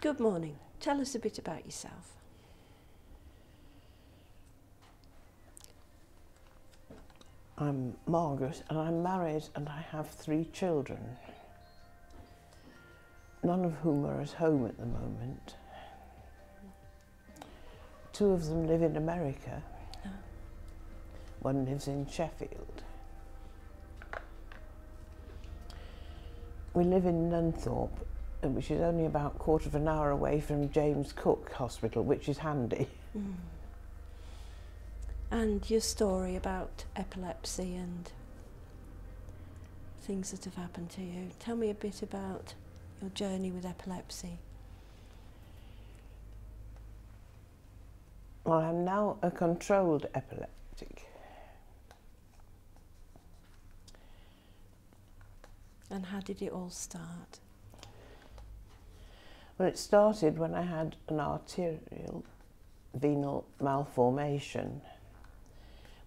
Good morning. Tell us a bit about yourself. I'm Margaret and I'm married and I have 3 children, none of whom are at home at the moment. 2 of them live in America, one lives in Sheffield. We live in Nunthorpe, which is only about a quarter of an hour away from James Cook Hospital, which is handy. Mm. And your story about epilepsy and things that have happened to you. Tell me a bit about your journey with epilepsy. Well, I'm now a controlled epileptic. And how did it all start? Well, it started when I had an arterial venal malformation,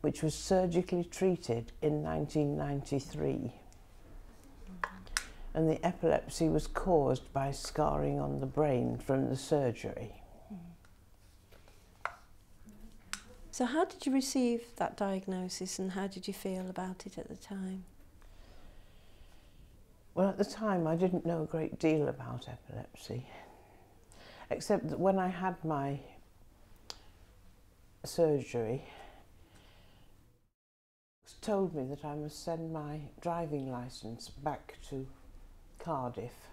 which was surgically treated in 1993. And the epilepsy was caused by scarring on the brain from the surgery. So how did you receive that diagnosis and how did you feel about it at the time? Well, at the time I didn't know a great deal about epilepsy, except that when I had my surgery, it was told me that I must send my driving licence back to Cardiff.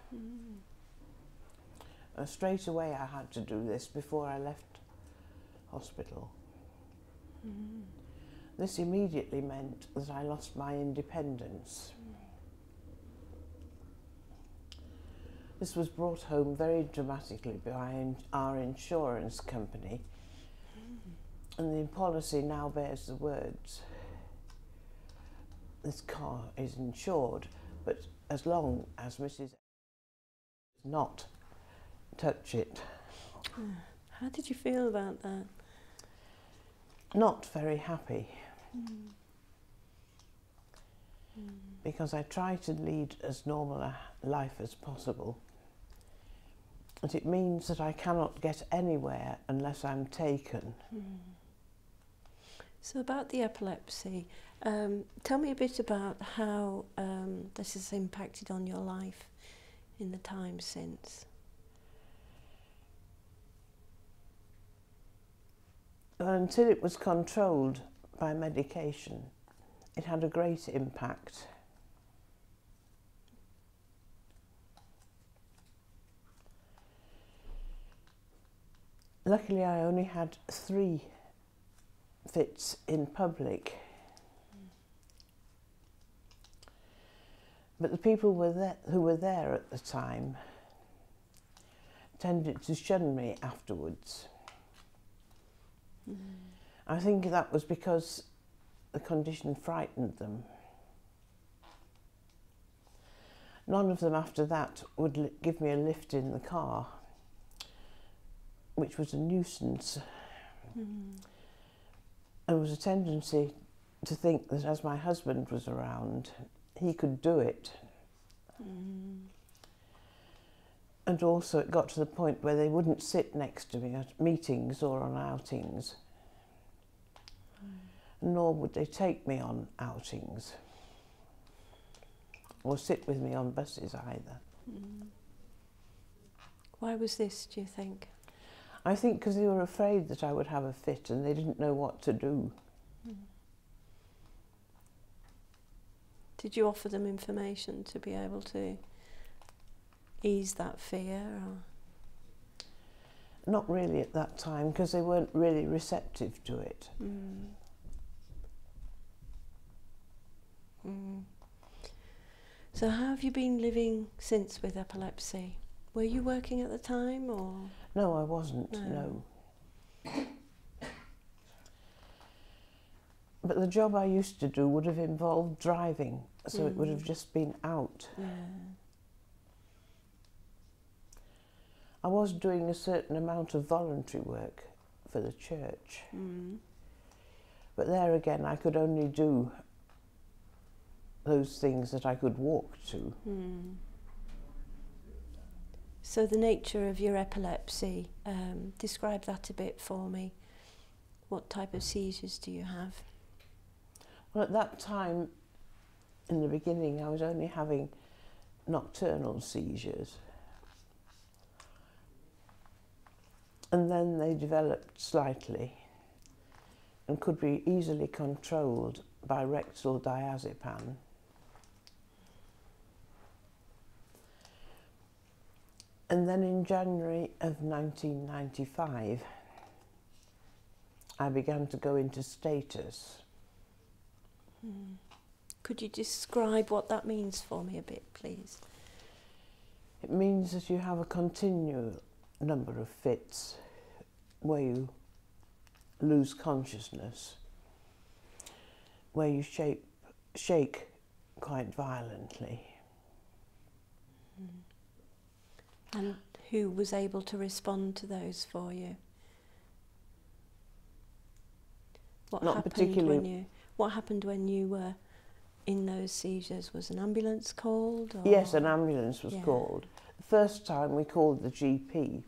Straight away I had to do this before I left hospital. This immediately meant that I lost my independence. This was brought home very dramatically by our insurance company, and the policy now bears the words, "This car is insured, but as long as Mrs. does not touch it." How did you feel about that? Not very happy. Because I try to lead as normal a life as possible. And it means that I cannot get anywhere unless I'm taken. So about the epilepsy, tell me a bit about how this has impacted on your life in the time since. Well, until it was controlled by medication, it had a great impact. Luckily, I only had 3 fits in public. But the people who were there at the time tended to shun me afterwards. I think that was because the condition frightened them. None of them after that would give me a lift in the car, which was a nuisance. There was a tendency to think that as my husband was around, he could do it. And also it got to the point where they wouldn't sit next to me at meetings or on outings. Nor would they take me on outings or sit with me on buses either. Why was this, do you think? I think because they were afraid that I would have a fit and they didn't know what to do. Did you offer them information to be able to ease that fear? Or? Not really at that time, because they weren't really receptive to it. So how have you been living since with epilepsy? Were you working at the time or? No, I wasn't, no. But the job I used to do would have involved driving, so it would have just been out. I was doing a certain amount of voluntary work for the church. But there again, I could only do those things that I could walk to. So the nature of your epilepsy, describe that a bit for me. What type of seizures do you have? Well, at that time, in the beginning, I was only having nocturnal seizures. And then they developed slightly and could be easily controlled by rectal diazepam. And then in January of 1995, I began to go into status. Could you describe what that means for me a bit, please? It means that you have a continual number of fits where you lose consciousness, where you shake quite violently. And who was able to respond to those for you? What happened when you were in those seizures? Was an ambulance called? Or? Yes, an ambulance was called. The first time we called the GP.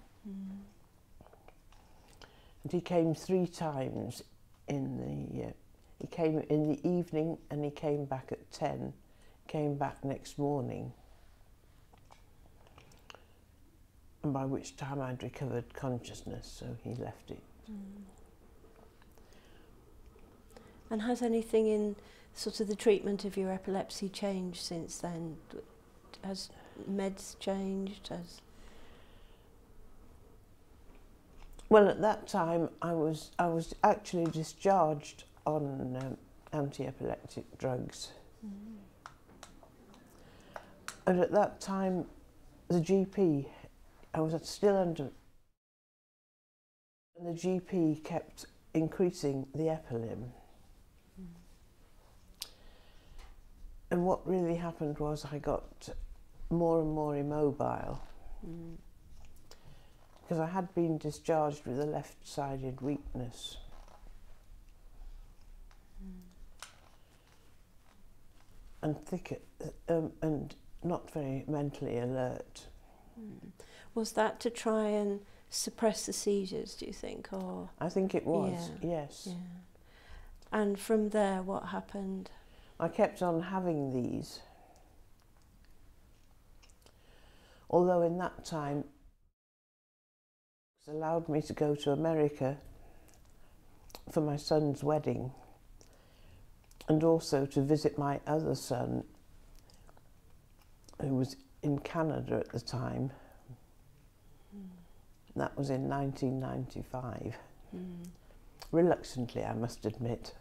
And he came 3 times he came in the evening and he came back at 10, came back next morning. And by which time I'd recovered consciousness, so he left it. And has anything in sort of the treatment of your epilepsy changed since then? Has meds changed? Well, at that time I was actually discharged on anti-epileptic drugs. And at that time the GP, I was still under, and the GP kept increasing the epilim. And what really happened was I got more and more immobile. Because I had been discharged with a left-sided weakness. And and not very mentally alert. Was that to try and suppress the seizures, do you think? Or I think it was, yes. Yeah. And from there, what happened? I kept on having these. Although in that time, it allowed me to go to America for my son's wedding and also to visit my other son, who was in Canada at the time. That was in 1995. Reluctantly, I must admit.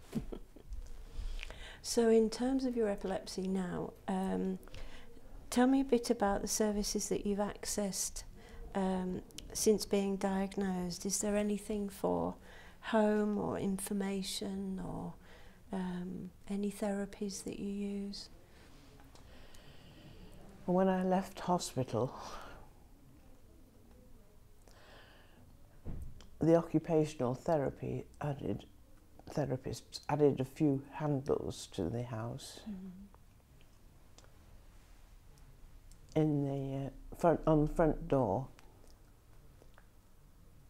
So in terms of your epilepsy now, tell me a bit about the services that you've accessed since being diagnosed. Is there anything for home or information or any therapies that you use? When I left hospital, the occupational therapists added a few handles to the house. In the on the front door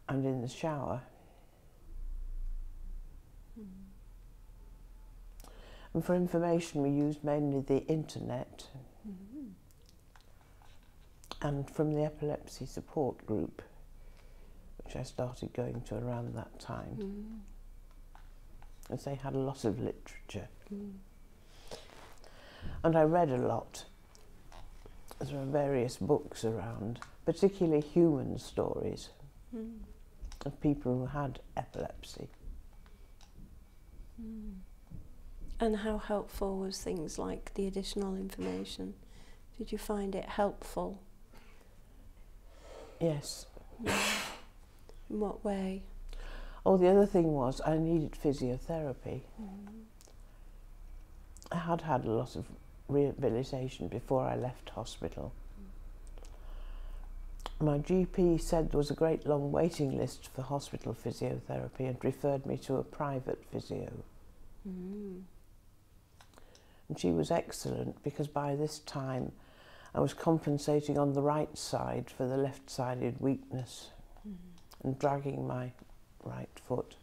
and in the shower. And for information we used mainly the internet and from the epilepsy support group, which I started going to around that time, as they had a lot of literature. And I read a lot. There are various books around, particularly human stories of people who had epilepsy. And how helpful was things like the additional information? Did you find it helpful? Yes. In what way? Oh, the other thing was I needed physiotherapy. I had had a lot of rehabilitation before I left hospital. My GP said there was a great long waiting list for hospital physiotherapy and referred me to a private physio. And she was excellent because by this time I was compensating on the right side for the left-sided weakness and dragging my right foot.